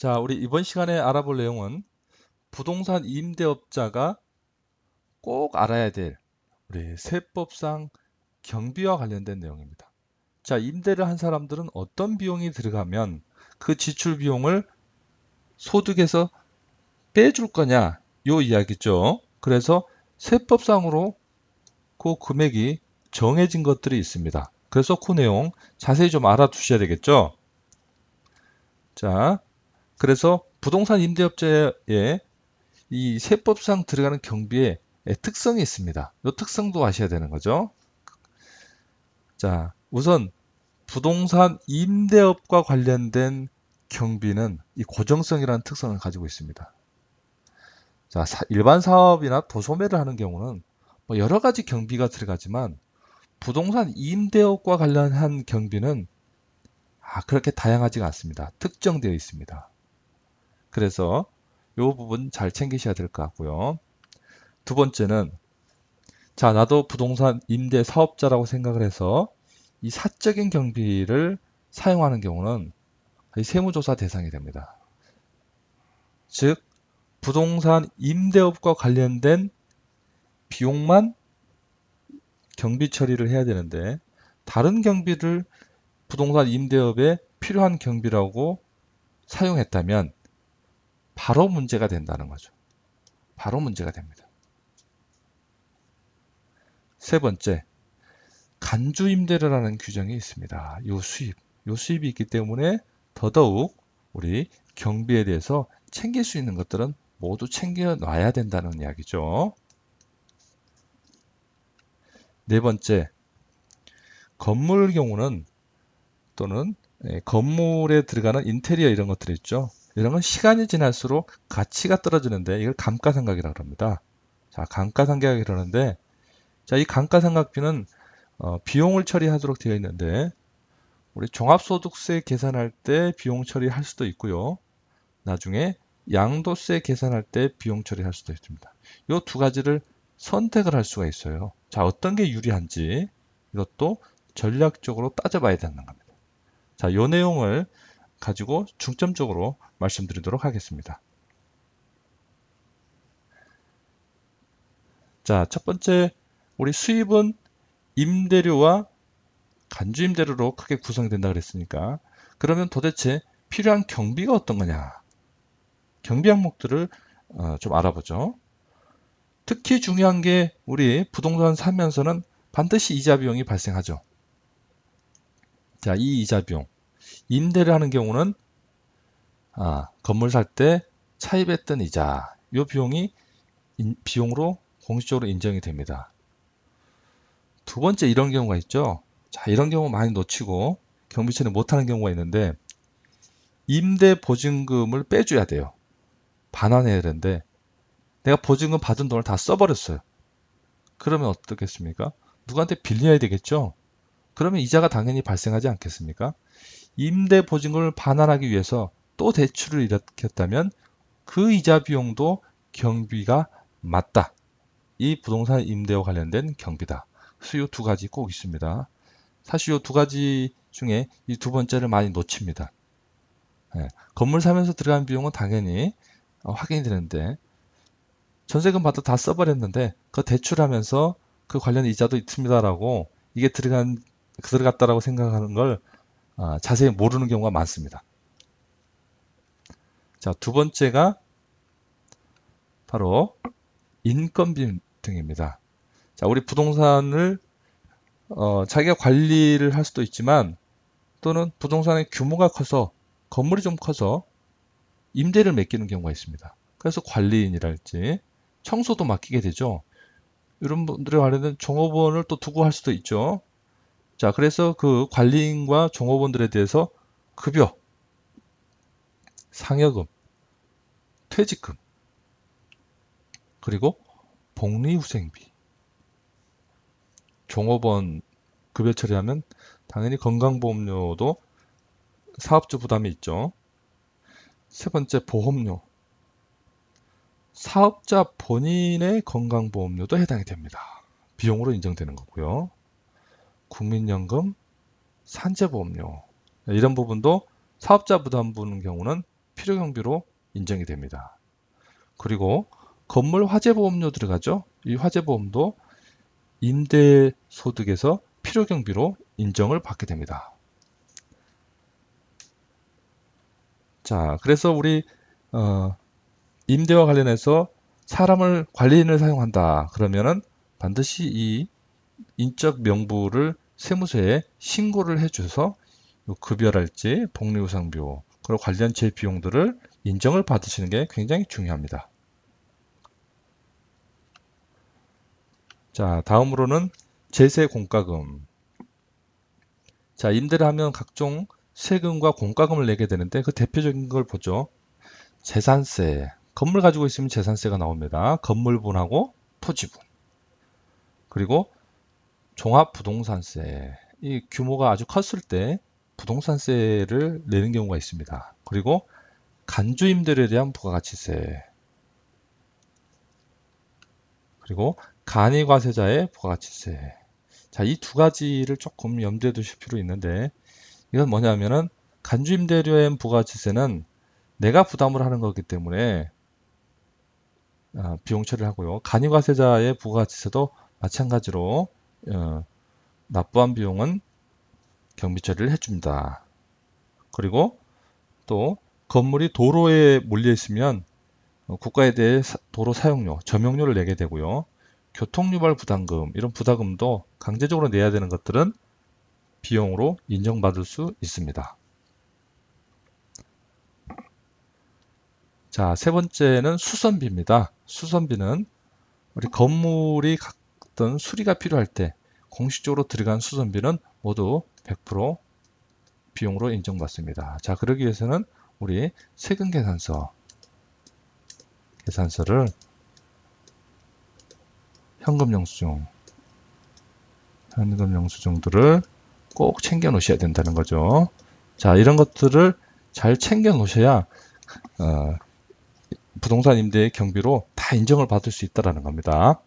자, 우리 이번 시간에 알아볼 내용은 부동산 임대업자가 꼭 알아야 될 우리 세법상 경비와 관련된 내용입니다. 자, 임대를 한 사람들은 어떤 비용이 들어가면 그 지출 비용을 소득에서 빼줄 거냐, 요 이야기죠. 그래서 세법상으로 그 금액이 정해진 것들이 있습니다. 그래서 그 내용 자세히 좀 알아두셔야 되겠죠. 자, 그래서 부동산 임대업자의 이 세법상 들어가는 경비에 특성이 있습니다. 이 특성도 아셔야 되는 거죠. 자, 우선 부동산 임대업과 관련된 경비는 이 고정성이라는 특성을 가지고 있습니다. 자, 일반 사업이나 도소매를 하는 경우는 뭐 여러 가지 경비가 들어가지만 부동산 임대업과 관련한 경비는 그렇게 다양하지가 않습니다. 특정되어 있습니다. 그래서 이 부분 잘 챙기셔야 될 것 같고요. 두 번째는 자, 나도 부동산 임대 사업자라고 생각을 해서 이 사적인 경비를 사용하는 경우는 세무조사 대상이 됩니다. 즉, 부동산 임대업과 관련된 비용만 경비 처리를 해야 되는데 다른 경비를 부동산 임대업에 필요한 경비라고 사용했다면 바로 문제가 된다는 거죠. 바로 문제가 됩니다. 세 번째, 간주임대료라는 규정이 있습니다. 요 수입이 있기 때문에 더더욱 우리 경비에 대해서 챙길 수 있는 것들은 모두 챙겨 놔야 된다는 이야기죠. 네 번째, 건물 경우는 또는 건물에 들어가는 인테리어 이런 것들 있죠. 이런 건 시간이 지날수록 가치가 떨어지는데 이걸 감가상각이라고 합니다. 자, 감가상각이 그러는데 자, 이 감가상각비는 비용을 처리하도록 되어 있는데 우리 종합소득세 계산할 때 비용 처리할 수도 있고요. 나중에 양도세 계산할 때 비용 처리할 수도 있습니다. 이 두 가지를 선택을 할 수가 있어요. 자, 어떤 게 유리한지 이것도 전략적으로 따져봐야 되는 겁니다. 자, 이 내용을 가지고 중점적으로 말씀드리도록 하겠습니다. 자, 첫 번째, 우리 수입은 임대료와 간주임대료로 크게 구성된다 그랬으니까 그러면 도대체 필요한 경비가 어떤 거냐? 경비 항목들을 좀 알아보죠. 특히 중요한 게 우리 부동산 사면서는 반드시 이자 비용이 발생하죠. 자, 이 이자 비용. 임대를 하는 경우는 건물 살 때 차입했던 이자. 이 비용이 비용으로 공식적으로 인정이 됩니다. 두 번째 이런 경우가 있죠. 자, 이런 경우 많이 놓치고 경비 처리 못하는 경우가 있는데 임대 보증금을 빼줘야 돼요. 반환해야 되는데 내가 보증금 받은 돈을 다 써버렸어요. 그러면 어떻겠습니까? 누구한테 빌려야 되겠죠? 그러면 이자가 당연히 발생하지 않겠습니까? 임대 보증금을 반환하기 위해서 또 대출을 일으켰다면 그 이자 비용도 경비가 맞다. 이 부동산 임대와 관련된 경비다. 그래서 이 두 가지 꼭 있습니다. 사실 이 두 가지 중에 이 두 번째를 많이 놓칩니다. 건물 사면서 들어간 비용은 당연히 확인이 되는데 전세금 받아 다 써버렸는데 그 대출하면서 그 관련 이자도 있습니다라고 이게 들어갔다라고 생각하는 걸 자세히 모르는 경우가 많습니다. 자, 두 번째가 바로 인건비 등입니다. 자, 우리 부동산을 자기가 관리를 할 수도 있지만 또는 부동산의 규모가 커서 건물이 좀 커서 임대를 맡기는 경우가 있습니다. 그래서 관리인이랄지 청소도 맡기게 되죠. 이런 분들에 관련된 종업원을 또 두고 할 수도 있죠. 자, 그래서 그 관리인과 종업원들에 대해서 급여, 상여금, 퇴직금, 그리고 복리후생비, 종업원 급여 처리하면 당연히 건강보험료도 사업주 부담이 있죠. 세 번째, 보험료. 사업자 본인의 건강보험료도 해당이 됩니다. 비용으로 인정되는 거고요. 국민연금, 산재보험료 이런 부분도 사업자 부담 부는 경우는 필요 경비로 인정이 됩니다. 그리고 건물 화재보험료 들어가죠. 이 화재보험도 임대소득에서 필요 경비로 인정을 받게 됩니다. 자, 그래서 우리 임대와 관련해서 사람을 관리인을 사용한다. 그러면은 반드시 이 인적 명부를 세무서에 신고를 해줘서 급여랄지 복리후상비용 그리고 관련 제 비용들을 인정을 받으시는 게 굉장히 중요합니다. 자, 다음으로는 제세 공과금. 자, 임대를 하면 각종 세금과 공과금을 내게 되는데 그 대표적인 걸 보죠. 재산세. 건물 가지고 있으면 재산세가 나옵니다. 건물분하고 토지분. 그리고 종합부동산세. 이 규모가 아주 컸을 때 부동산세를 내는 경우가 있습니다. 그리고 간주임대료에 대한 부가가치세. 그리고 간이과세자의 부가가치세. 자, 이 두 가지를 조금 염두에 두실 필요 있는데 이건 뭐냐면은 간주임대료에 대한 부가가치세는 내가 부담을 하는 거기 때문에 비용 처리를 하고요. 간이과세자의 부가가치세도 마찬가지로 납부한 비용은 경비 처리를 해줍니다. 그리고 또 건물이 도로에 몰려 있으면 국가에 대해 도로 사용료, 점용료를 내게 되고요. 교통유발 부담금, 이런 부담금도 강제적으로 내야 되는 것들은 비용으로 인정받을 수 있습니다. 자, 세 번째는 수선비입니다. 수선비는 우리 건물이 어떤 수리가 필요할 때 공식적으로 들어간 수선비는 모두 100% 비용으로 인정받습니다. 자, 그러기 위해서는 우리 세금 계산서를 현금 영수증들을 꼭 챙겨 놓으셔야 된다는 거죠. 자, 이런 것들을 잘 챙겨 놓으셔야 부동산 임대의 경비로 다 인정을 받을 수 있다는 겁니다.